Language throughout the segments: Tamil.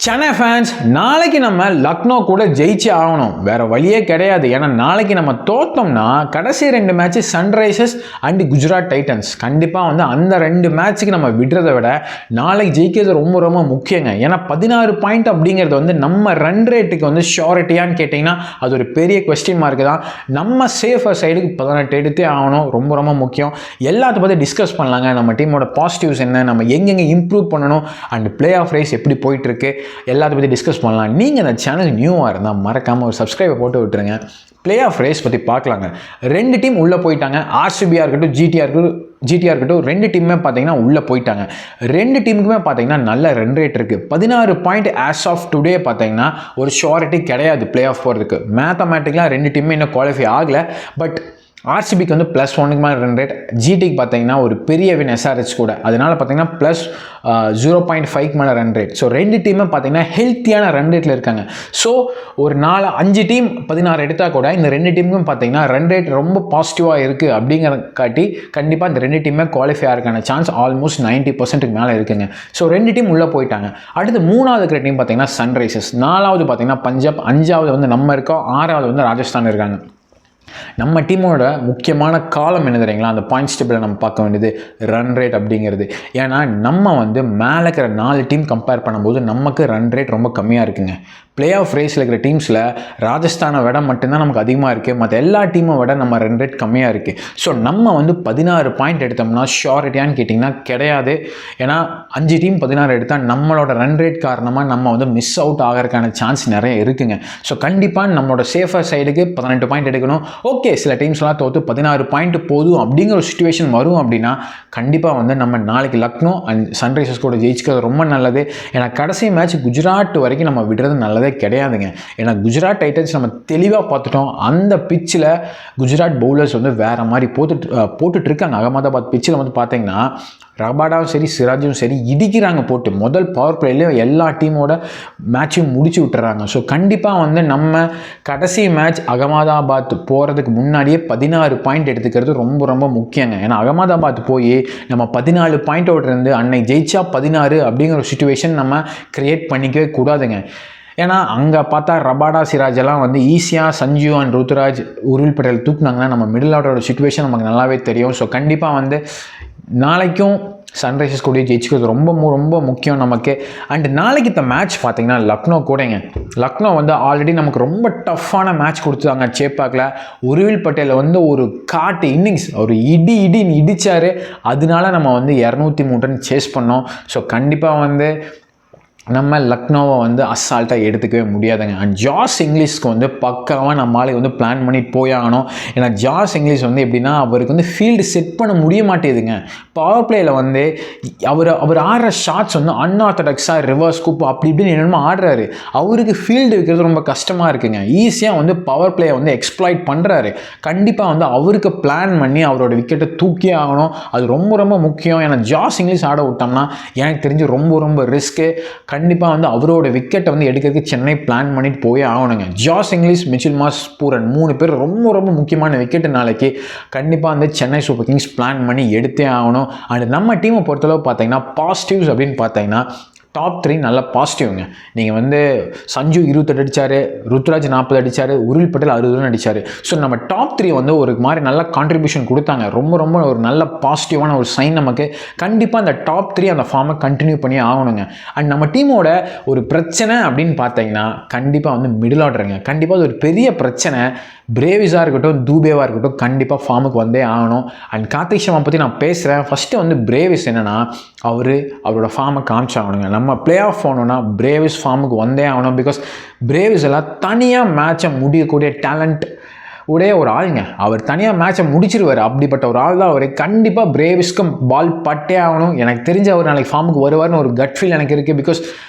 சென்னை ஃபேன்ஸ் நாளைக்கு நம்ம லக்னோ கூட ஜெயிச்சு ஆகணும், வேற வழியே கிடையாது. ஏன்னா நாளைக்கு நம்ம தோத்தோம்னா கடைசி 2 match Sunrisers and Gujarat Titans. கண்டிப்பாக அந்த 2 மேட்ச்சுக்கு நம்ம விடுறதை விட நாளைக்கு ஜெயிக்கிறது ரொம்ப ரொம்ப முக்கியங்க. ஏன்னா 16 பாயிண்ட் அப்படிங்கிறது நம்ம ரன் ரேட்டுக்கு ஷியோரிட்டியான்னு கேட்டிங்கன்னா அது ஒரு பெரிய கொஸ்டின் மார்க் தான். நம்ம சேஃபர் சைடுக்கு 18 எடுத்தே ஆகணும், ரொம்ப ரொம்ப முக்கியம். எல்லாத்த பற்றி டிஸ்கஸ் பண்ணலாங்க. நம்ம டீமோட பாசிட்டிவ்ஸ் என்ன, நம்ம எங்கெங்கே இம்ப்ரூவ் பண்ணணும் அண்ட் பிளே ஆஃப் ரேஸ் எப்படி போயிட்டுருக்கு எல்லாத்த பற்றி டிஸ்கஸ் பண்ணலாம். நீங்கள் இந்த சேனல் நியூவாக இருந்தால் மறக்காமல் ஒரு சப்ஸ்கிரைபை போட்டு விட்டுருங்க. பிளே ஆஃப் ரேஸ் பற்றி பார்க்கலாங்க. 2 டீம் உள்ளே போயிட்டாங்க. ஆர்சிபியாக இருக்கட்டும், ஜிடிஆர் இருக்கட்டும், 2 டீமுமே பார்த்தீங்கன்னா உள்ளே போயிட்டாங்க. 2 டீமுக்குமே பார்த்தீங்கன்னா நல்ல ரன் ரேட் இருக்குது. 16 பாயிண்ட் ஆஸ் ஆஃப் டுடே பார்த்தீங்கன்னா ஒரு ஷியோரிட்டி கிடையாது பிளே ஆஃப் போகிறதுக்கு. மேத்தமேட்டிக்கலாக 2 டீமுமே இன்னும் குவாலிஃபை ஆகலை. பட் ஆர்சிபிக்கு +1 மேலே ரன் ரேட், ஜிடிக்கு பார்த்தீங்கன்னா ஒரு பெரிய வின் எஸ்ஆர்ஹெச் கூட, அதனால் பார்த்தீங்கன்னா +0.5 மேலே ரன் ரேட். ஸோ 2 டீமும் பார்த்தீங்கன்னா ஹெல்த்தியான ரன் ரேட்டில் இருக்காங்க. ஸோ ஒரு 5 டீம் 16 எடுத்தால் கூட இந்த 2 டீமுக்கும் பார்த்தீங்கன்னா ரன் ரேட் ரொம்ப பாசிட்டிவாக இருக்குது. அப்படிங்கிற காட்டி கண்டிப்பாக இந்த 2 டீமுமே குவாலிஃபை ஆகிறதுக்கான சான்ஸ் ஆல்மோஸ்ட் 90% மேலே இருக்குங்க. ஸோ 2 டீம் உள்ளே போயிட்டாங்க. அடுத்து 3வது இருக்கிற டீம் பார்த்தீங்கன்னா சன்ரைசர்ஸ், 4வது பார்த்தீங்கன்னா பஞ்சாப், 5வது நம்ம இருக்கோம், 6வது ராஜஸ்தான் இருக்காங்க. நம்ம டீமோட முக்கியமான காலம் என்ன தெரியுங்களா? அந்த பாயிண்ட்ஸ் டேபிளில் நம்ம பார்க்க வேண்டியது ரன் ரேட் அப்படிங்கிறது. ஏன்னா நம்ம மேலே இருக்கிற 4 டீம் கம்பேர் பண்ணும்போது நமக்கு ரன் ரேட் ரொம்ப கம்மியாக இருக்குங்க. பிளே ஆஃப் ரேஸில் இருக்கிற டீம்ஸில் ராஜஸ்தானை விட மட்டும்தான் நமக்கு அதிகமாக இருக்குது, மற்ற எல்லா டீமை விட நம்ம ரன் ரேட் கம்மியாக இருக்குது. ஸோ நம்ம 16 பாயிண்ட் எடுத்தோம்னா ஷியோரிட்டியான்னு கேட்டிங்கன்னா கிடையாது. ஏன்னா 5 டீம் 16 எடுத்தால் நம்மளோட ரன் ரேட் காரணமாக நம்ம மிஸ் அவுட் ஆகிறதுக்கான சான்ஸ் நிறைய இருக்குங்க. ஸோ கண்டிப்பாக நம்மளோட சேஃபர் சைடுக்கு 18 பாயிண்ட் எடுக்கணும். ஓகே, சில டீம்ஸ்லாம் தோற்று 16 பாயிண்ட் போதும் அப்படிங்கிற ஒரு சுச்சுவேஷன் வரும் அப்படின்னா கண்டிப்பாக நம்ம நாளைக்கு லக்னோ அண்ட் சன்ரைசர்ஸ் கூட ஜெயிச்சுக்கிறது ரொம்ப நல்லது. ஏன்னா கடைசி மேட்ச் குஜராத் வரைக்கும் நம்ம விடுறது நல்லதே கிடையாதுங்க. ஏன்னா குஜராத் டைட்டன்ஸ் நம்ம தெளிவாக பார்த்துட்டோம். அந்த பிச்சில் குஜராத் பவுலர்ஸ் வேறு மாதிரி போட்டுட்டு இருக்காங்க. அகமதாபாத் பிச்சில் பார்த்தீங்கன்னா ரபாடாவும் சரி சிராஜும் சரி இடிக்கிறாங்க போட்டு. முதல் பவர் பிளேலேயே எல்லா டீமோட மேட்சையும் முடிச்சு விட்டுறாங்க. ஸோ கண்டிப்பாக நம்ம கடைசி மேட்ச் அகமதாபாத் போகிறதுக்கு முன்னாடியே 16 பாயிண்ட் எடுத்துக்கிறது ரொம்ப ரொம்ப முக்கியங்க. ஏன்னா அகமதாபாத் போய் நம்ம 14 பாயிண்டோடு இருந்து அன்னைக்கு ஜெயிச்சா 16 அப்படிங்கிற ஒரு சுச்சுவேஷன் நம்ம கிரியேட் பண்ணிக்கவே கூடாதுங்க. ஏன்னா அங்கே பார்த்தா ரபாடா சிராஜெல்லாம் ஈஸியாக சஞ்சு அண்ட் ருத்துராஜ், உருள் பட்டேல் தூக்குனாங்கன்னா நம்ம மிடில் ஆர்டரோட சுச்சுவேஷன் நமக்கு நல்லாவே தெரியும். ஸோ கண்டிப்பாக நாளைக்கும் சன்ரைசர்ஸ் கூட ஜெயிச்சுக்கிறது ரொம்ப ரொம்ப முக்கியம் நமக்கு. அண்ட் நாளைக்கு இந்த மேட்ச் பார்த்தீங்கன்னா லக்னோ கூடங்க. லக்னோ ஆல்ரெடி நமக்கு ரொம்ப டஃப்பான மேட்ச் கொடுத்தாங்க சேப்பாக்கில். உருவில் பட்டேல் ஒரு காட்டு இன்னிங்ஸ், ஒரு இடின்னு இடித்தார். அதனால நம்ம 203 ரன் சேஸ் பண்ணோம். ஸோ கண்டிப்பாக நம்ம லக்னோவை அசால்ட்டாக எடுத்துக்கவே முடியாதுங்க. அண்ட் ஜாஸ் இங்கிலீஷ்க்கு பக்காவாக நம்மளால பிளான் பண்ணி போயாகணும். ஏன்னா ஜாஸ் இங்கிலீஷ் எப்படின்னா அவருக்கு ஃபீல்டு செட் பண்ண முடிய மாட்டேதுங்க. பவர் பிளேயில் அவர் ஆடுற ஷாட்ஸ் அன்ஆர்த்தடாக்ஸாக ரிவர்ஸ் ஸ்கூப் அப்படி இப்படின்னு என்னென்னமோ ஆடுறாரு. அவருக்கு ஃபீல்டு வைக்கிறது ரொம்ப கஷ்டமாக இருக்குங்க. ஈஸியாக பவர் பிளேயை எக்ஸ்ப்ளாய்ட் பண்ணுறாரு. கண்டிப்பாக அவருக்கு பிளான் பண்ணி அவரோட விக்கெட்டை தூக்கியே ஆகணும். அது ரொம்ப ரொம்ப முக்கியம். ஏன்னா ஜாஸ் இங்கிலீஷ் ஆட விட்டோம்னா எனக்கு தெரிஞ்சு ரொம்ப ரொம்ப ரிஸ்க்கு. கண்டிப்பாக அவரோட விக்கெட்டை எடுக்கிறதுக்கு சென்னை பிளான் பண்ணிட்டு போயே ஆகணுங்க. Josh Inglis, Mitchell Marsh, Pooran 3 பேர் ரொம்ப ரொம்ப முக்கியமான விக்கெட்டு நாளைக்கு கண்டிப்பாக சென்னை சூப்பர் கிங்ஸ் பிளான் பண்ணி எடுத்தே ஆகணும். அண்ட் நம்ம டீமை பொறுத்தளவு பார்த்தீங்கன்னா பாசிட்டிவ்ஸ் அப்படின்னு பார்த்தீங்கன்னா டாப் 3 நல்ல பாசிட்டிவ்ங்க. நீங்கள் சஞ்சு 28 அடித்தார், ருத்ராஜ் 40 அடித்தார், உருள் பட்டேல் 60 ரன் அடித்தார். ஸோ நம்ம டாப் 3 ஒரு மாதிரி நல்ல கான்ட்ரிபியூஷன் கொடுத்தாங்க. ரொம்ப ரொம்ப ஒரு நல்ல பாசிட்டிவான ஒரு சைன் நமக்கு. கண்டிப்பாக அந்த டாப் 3 அந்த ஃபார்மை கண்டினியூ பண்ணி ஆகணுங்க. அண்ட் நம்ம டீமோட ஒரு பிரச்சனை அப்படின்னு பார்த்தீங்கன்னா கண்டிப்பாக மிடில் ஆர்டருங்க. கண்டிப்பாக அது ஒரு பெரிய பிரச்சனை. பிரேவிஸாக இருக்கட்டும், தூபேவாக இருக்கட்டும், கண்டிப்பாக ஃபார்முக்கு வந்தே ஆகணும். அண்ட் கார்த்திக் சர்மா பற்றி நான் பேசுகிறேன். ஃபஸ்ட்டு பிரேவிஸ் என்னென்னா அவரோட ஃபார்மை காமிச்சாகணுங்க. நம்ம பிளே ஆஃப் போகணுன்னா பிரேவிஸ் ஃபார்முக்கு வந்தே ஆகணும். பிகாஸ் பிரேவிஸ் எல்லாம் தனியாக மேட்சை முடியக்கூடிய டேலண்ட் உடைய ஒரு ஆளுங்க. அவர் தனியாக மேட்சை முடிச்சிருவார். அப்படிப்பட்ட ஒரு ஆள் தான் அவர். கண்டிப்பாக பிரேவிஸ்க்கும் பால் பட்டே ஆகணும். எனக்கு தெரிஞ்ச அவர் நாளைக்கு ஃபார்முக்கு வருவார்னு ஒரு கட் ஃபீல் எனக்கு இருக்குது. பிகாஸ்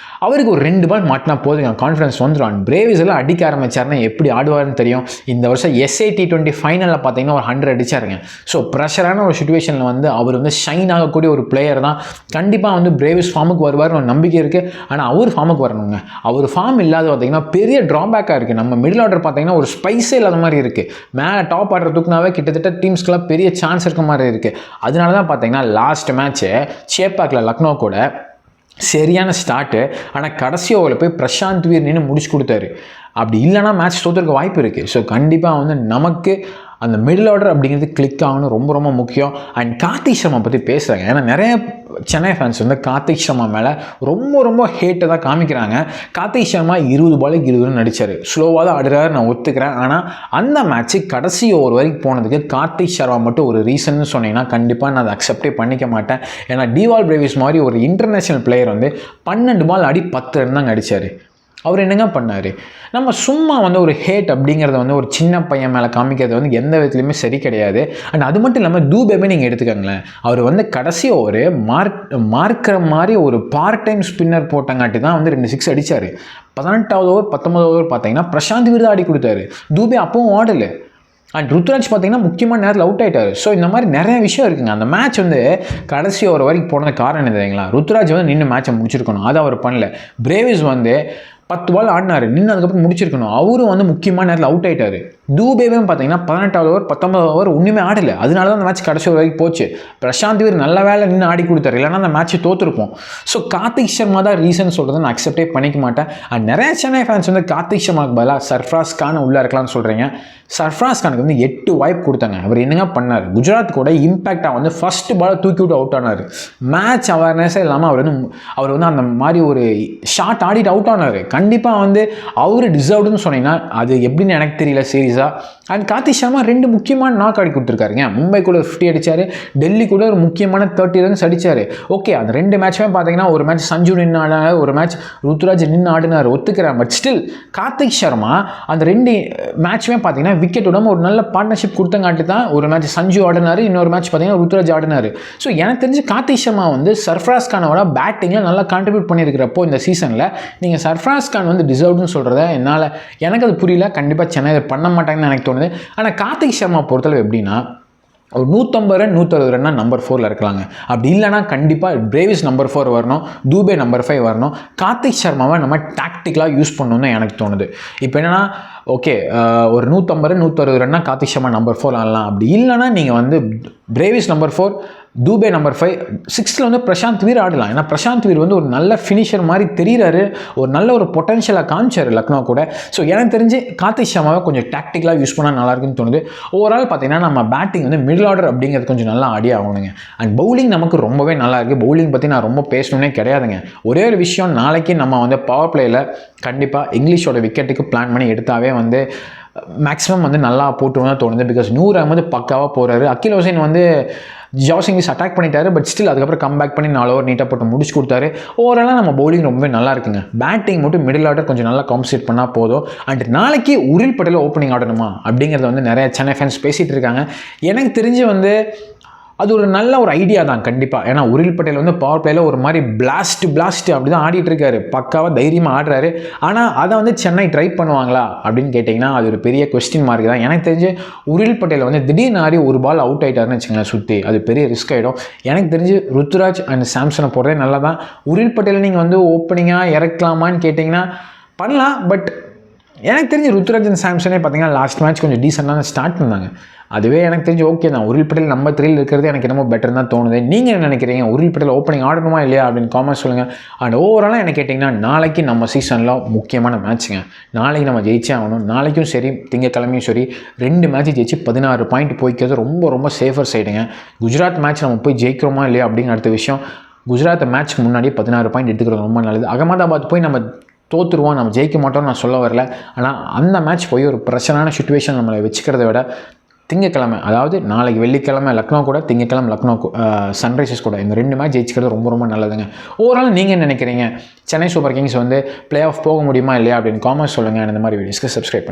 அவருக்கு ஒரு 2 பால் மாட்டினா போதுங்க, கான்ஃபிடன்ஸ் வந்துடும். பிரேவிஸ் எல்லாம் அடிக்க ஆரம்பிச்சாருன்னா எப்படி ஆடுவார்னு தெரியும். இந்த வருஷம் SA T20 ஃபைனலில் பார்த்தீங்கன்னா ஒரு 100 அடிச்சாருங்க. ஸோ ப்ரெஷரான ஒரு சுச்சுவேஷனில் அவர் ஷைன் ஆகக்கூடிய ஒரு பிளேயர் தான். கண்டிப்பாக பிரேவிஸ் ஃபார்முக்கு வருவார்னு ஒரு நம்பிக்கை இருக்குது. ஆனால் அவர் ஃபார்முக்கு வரணுங்க. அவர் ஃபார்ம் இல்லாத பார்த்தீங்கன்னா பெரிய ட்ராபேக்காக இருக்குது. நம்ம மிடில் ஆர்டர் பார்த்தீங்கன்னா ஒரு ஸ்பைஸே இல்லாத மாதிரி இருக்குது. மேலே டாப் ஆர்டர் தூக்குனாவே கிட்டத்தட்ட டீம்ஸ்க்கெல்லாம் பெரிய சான்ஸ் இருக்க மாதிரி இருக்குது. அதனால தான் பார்த்தீங்கன்னா லாஸ்ட் மேட்ச்சு சேப்பாக்கில் லக்னோ கூட சரியான ஸ்டார்ட்டு. ஆனால் கடைசி ஓவரில் போய் பிரசாந்த் வீர் நின்று முடிச்சு கொடுத்தாரு. அப்படி இல்லைனா மேட்ச் தோற்றுக்க வாய்ப்பு இருக்குது. ஸோ கண்டிப்பாக வந்து நமக்கு அந்த மிடில் ஆர்டர் அப்படிங்கிறது கிளிக் ஆகணும், ரொம்ப ரொம்ப முக்கியம். அண்ட் கார்த்திக் சர்மா பற்றி பேசுகிறாங்க. ஏன்னா நிறைய சென்னை ஃபேன்ஸ் வந்து கார்த்திக் சர்மா மேலே ரொம்ப ரொம்ப ஹேட்டை தான் காமிக்கிறாங்க. கார்த்திக் சர்மா 20 பாலுக்கு 20 ரன் அடித்தார். ஸ்லோவாக தான் ஆடுறாரு, நான் ஒத்துக்கிறேன். ஆனால் அந்த மேட்ச்சு கடைசி ஓவர் வரைக்கும் போனதுக்கு கார்த்திக் சர்மா மட்டும் ஒரு ரீசன்னு சொன்னீங்கன்னா கண்டிப்பாக நான் அதை அக்செப்டே பண்ணிக்க மாட்டேன். ஏன்னா டிவால் பிரேவிஸ் மாதிரி ஒரு இன்டர்நேஷ்னல் பிளேயர் வந்து 12 பால் ஆடி 10 ரன் தாங்க அடித்தார். அவர் என்னங்க பண்ணார்? நம்ம சும்மா வந்து ஒரு ஹேட் அப்படிங்கிறத வந்து ஒரு சின்ன பையன் மேலே காமிக்கிறது வந்து எந்த விதத்துலையுமே சரி கிடையாது. அண்ட் அது மட்டும் இல்லாமல் தூபேமே நீங்கள் எடுத்துக்கோங்களேன். அவர் வந்து கடைசி ஒரு மார்க்கிற மாதிரி ஒரு பார்ட் டைம் ஸ்பின்னர் போட்டங்காட்டி தான் வந்து 2 6 அடித்தார். 18வது ஓவர் 19வது ஓவர் பார்த்தீங்கன்னா பிரசாந்த் வீர் தான் ஆடி கொடுத்தாரு. தூபே அப்பவும் ஆடலை. அண்ட் ருத்ராஜ் பார்த்தீங்கன்னா முக்கியமான நேரத்தில் அவுட் ஆகிட்டார். ஸோ இந்த மாதிரி நிறைய விஷயம் இருக்குங்க. அந்த மேட்ச் வந்து கடைசி ஓவர் வரைக்கும் போனது காரணம் என்ன தெரியுங்களா? ருத்ராஜ் வந்து நின்று மேட்சை முடிச்சிருக்கணும், அதை அவர் பண்ணல. பிரேவிஸ் வந்து 10 பால் ஆடினார், நின்று அதுக்கப்புறம் முடிச்சிருக்கணும். அவரும் வந்து முக்கியமான நேரத்தில் அவுட் ஆகிட்டார். தூபேவும் பார்த்தீங்கன்னா 18வது ஓவர் 19வது ஓவர் ஒன்றுமே ஆடலை. அதனால தான் அந்த மேட்ச் கடைசி ஓவர் வரைக்கும் போச்சு. பிரசாந்த் வீர் நல்ல வேலை நின்று ஆடி கொடுத்தாரு, இல்லைனா அந்த மேட்ச்சை தோற்றுருப்போம். ஸோ கார்த்திக் சர்மா தான் ரீசன் சொல்கிறத நான் அக்செப்டே பண்ணிக்க மாட்டேன். அண்ட் நிறைய சென்னை ஃபேன்ஸ் வந்து கார்த்திக் சர்மாவுக்கு பதிலாக சர்ஃப்ராஸ் கான் உள்ளே இருக்கலாம்னு சொல்கிறீங்க. சர்ஃப்ராஸ் கானுக்கு வந்து 8 வாய்ப்பு கொடுத்தாங்க. அவர் என்னங்க பண்ணார்? குஜராத் கூட இம்பேக்டாக வந்து ஃபஸ்ட்டு பால் தூக்கி விட்டு அவுட் ஆனார். மேட்ச் அவேர்னஸே இல்லாமல் அவர் வந்து அந்த மாதிரி ஒரு ஷாட் ஆடிட்டு அவுட் ஆனார். கண்டிப்பாக வந்து அவர் டிசர்வ்டுன்னு சொன்னீங்கன்னா அது எப்படின்னு எனக்கு தெரியல சீரியஸாக. அண்ட் கார்த்திக் சர்மா 2 முக்கியமான நாக் ஆடி கொடுத்துருக்காருங்க. மும்பை கூட 50 அடித்தார், டெல்லி கூட ஒரு முக்கியமான 30 ரன்ஸ் அடித்தார். ஓகே, அந்த 2 மேட்சுமே பார்த்தீங்கன்னா ஒரு மேட்ச் சஞ்சு நின்று ஆடினார், ஒரு மேட்ச் ருத்ராஜ் நின்று ஆடினார், ஒத்துக்கிறேன். பட் ஸ்டில் கார்த்திக் சர்மா அந்த 2 மேட்சுமே பார்த்தீங்கன்னா விக்கெட் விடாமல் ஒரு நல்ல பார்ட்னர்ஷிப் கொடுத்தங்காட்டி தான் ஒரு மேட்ச் சஞ்சு ஆடினார், இன்னொரு மேட்ச் பார்த்தீங்கன்னா ருத்ராஜ் ஆடினார். ஸோ எனக்கு தெரிஞ்சு கார்த்திக் சர்மா வந்து சர்ஃப்ராஸ் கானோட பேட்டிங்கில் நல்லா கான்ட்ரிபியூட் பண்ணியிருக்கிறப்போ இந்த சீசனில் நீங்கள் சர்ஃப்ராஸ் கான் வந்து டிசர்வ்டுன்னு சொல்கிறத எனக்கு அது புரியல. கண்டிப்பாக சென்னை இதை பண்ண மாட்டாங்கன்னு எனக்கு தோணுது. ஆனால் கார்த்திக் சர்மா பொறுத்தளவு எப்படின்னா ஒரு 150 ரன் 160 ரன்னா நம்பர் 4 இருக்கலாங்க. அப்படி இல்லைனா கண்டிப்பாக பிரேவிஸ் நம்பர் 4 வரணும், தூபே நம்பர் 5 வரணும். கார்த்திக் சர்மாவை நம்ம டாக்டிக்கலாக யூஸ் பண்ணணும்னு எனக்கு தோணுது. இப்போ என்னென்னா ஓகே, ஒரு 150 ரன் 160 ரன்னா கார்த்திக் சர்மா நம்பர் 4 ஆடலாம். அப்படி இல்லைனா நீங்கள் வந்து பிரேவிஸ் நம்பர் 4, தூபே நம்பர் 5, 6ல் வந்து பிரசாந்த் வீர் ஆடலாம். ஏன்னா பிரசாந்த் வீர் வந்து ஒரு நல்ல ஃபினிஷர் மாதிரி தெரிகிறாரு, ஒரு நல்ல ஒரு பொட்டன்ஷியலாக காமிச்சார் லக்னோ கூட. ஸோ எனக்கு தெரிஞ்சு கார்த்திக் சர்மாவை கொஞ்சம் டாக்டிக்கலாக யூஸ் பண்ணால் நல்லாயிருக்குன்னு தோணுது. ஓவரால் பார்த்தீங்கன்னா நம்ம பேட்டிங் வந்து மிடில் ஆர்டர் அப்படிங்கிறது கொஞ்சம் நல்லா ஆடி ஆகணுங்க. அண்ட் பவுலிங் நமக்கு ரொம்பவே நல்லா இருக்குது. பவுலிங் பற்றி நான் ரொம்ப பேசணுன்னே கிடையாதுங்க. ஒரே ஒரு விஷயம், நாளைக்கு நம்ம வந்து பவர் பிளேயில் கண்டிப்பாக இங்கிலீஷோட விக்கெட்டுக்கு பிளான் பண்ணி எடுத்தாவே வந்து மேக்ஸிமம் வந்து நல்லா போட்டுருவோம் தோணுது. பிகாஸ் 100 அகமது பக்காவாக போகிறாரு. அகில் ஹுசைன் வந்து ஜாசிங்கிஸ் அட்டாக் பண்ணிட்டாரு, பட் ஸ்டில் அதுக்கப்புறம் கம்பேக் பண்ணி 4 ஓவர் நீட்டாக போட்டு முடிச்சு கொடுத்தாரு. ஓவராலாக நம்ம பவுலிங் ரொம்பவே நல்லா இருக்குங்க. பேட்டிங் மட்டும் மிடில் ஆர்டர் கொஞ்சம் நல்லா காம்பன்சேட் பண்ணால் போதும். அண்ட் நாளைக்கு உரில் பட்டேல் ஓப்பனிங் ஆடணுமா அப்படிங்கிறத வந்து நிறைய சென்னை ஃபேன்ஸ் பேசிகிட்டு இருக்காங்க. எனக்கு தெரிஞ்சு வந்து அது ஒரு நல்ல ஒரு ஐடியா தான் கண்டிப்பாக. ஏன்னா உரில் பட்டேல் வந்து பவர் பிளேயில் ஒரு மாதிரி பிளாஸ்ட் அப்படி தான் ஆடிட்டு இருக்காரு, பக்காவாக தைரியமாக ஆடுறாரு. ஆனால் அதை வந்து சென்னை ட்ரை பண்ணுவாங்களா அப்படின்னு கேட்டிங்கன்னா அது ஒரு பெரிய கொஸ்டின் மார்க் தான். எனக்கு தெரிஞ்சு உரில் பட்டேல் வந்து திடீர்னு ஆடி ஒரு பால் அவுட் ஆகிட்டாருன்னு வச்சுங்களேன் சுற்றி, அது பெரிய ரிஸ்க் ஆகிடும். எனக்கு தெரிஞ்சு ருத்ராஜ் அண்ட் சாம்சனை போடுறதே நல்லா தான். உரில் பட்டேல் நீங்கள் வந்து ஓப்பனிங்காக இறக்கலாமான்னு கேட்டிங்கன்னா பண்ணலாம். பட் எனக்கு தெரிஞ்சு ருத்ராஜ் அண்ட் சாம்சனே பார்த்தீங்கன்னா லாஸ்ட் மேட்ச் கொஞ்சம் டீசெண்டாக ஸ்டார்ட் பண்ணாங்க. அதுவே எனக்கு தெரிஞ்சு ஓகே தான். உரில் பட்டேல் நம்பர் 3 இருக்கிறது எனக்கு என்னமோ பெட்டர் தான் தோணுது. நீங்கள் என்ன நினைக்கிறீங்க? உரில் பட்டேல் ஓப்பனிங் ஆடணுமா இல்லையா அப்படின்னு காமெண்ட் சொல்லுங்கள். அண்ட் ஓவராலாக என்ன கேட்டிங்கன்னா நாளைக்கு நம்ம சீசனில் முக்கியமான மேட்ச்சுங்க. நாளைக்கு நம்ம ஜெயிச்சே ஆகணும். நாளைக்கும் சரி திங்கக்கிழமையும் சரி 2 மேட்ச் ஜெயிச்சு 16 பாயிண்ட் போய்க்கிறது ரொம்ப ரொம்ப சேஃபர் சைடுங்க. குஜராத் மேட்ச் நம்ம போய் ஜெயிக்கிறோமா இல்லையா அப்படிங்கிற அடுத்த விஷயம். குஜராத் மேட்ச்க்கு முன்னாடியே 16 பாயிண்ட் எடுத்துக்கிறது ரொம்ப நல்லது. அகமதாபாத் போய் நம்ம தோற்றுருவோம், நம்ம ஜெயிக்க மாட்டோம்னு நான் சொல்ல வரல. ஆனால் அந்த மேட்ச் போய் ஒரு பிரச்சனையான சுச்சுவேஷன் நம்மளை வச்சுக்கிறத விட திங்கக்கிழமை, அதாவது நாளைக்கு வெள்ளிக்கிழமை லக்னோ கூட, திங்கக்கிழமை லக்னோ சன்ரைசர்ஸ் கூட, இந்த 2 மேட்ச் ஜெயிச்சுக்கிறது ரொம்ப ரொம்ப நல்லதுங்க. ஓவரால் நீங்கள் என்ன நினைக்கிறீங்க? சென்னை சூப்பர் கிங்ஸ் வந்து பிளே ஆஃப் போக முடியுமா இல்லையா அப்படின்னு காமெண்ட் சொல்லுங்கள். இந்த மாதிரி வீடியோஸ்க்கு சப்ஸ்கிரைப் பண்ணுங்கள்.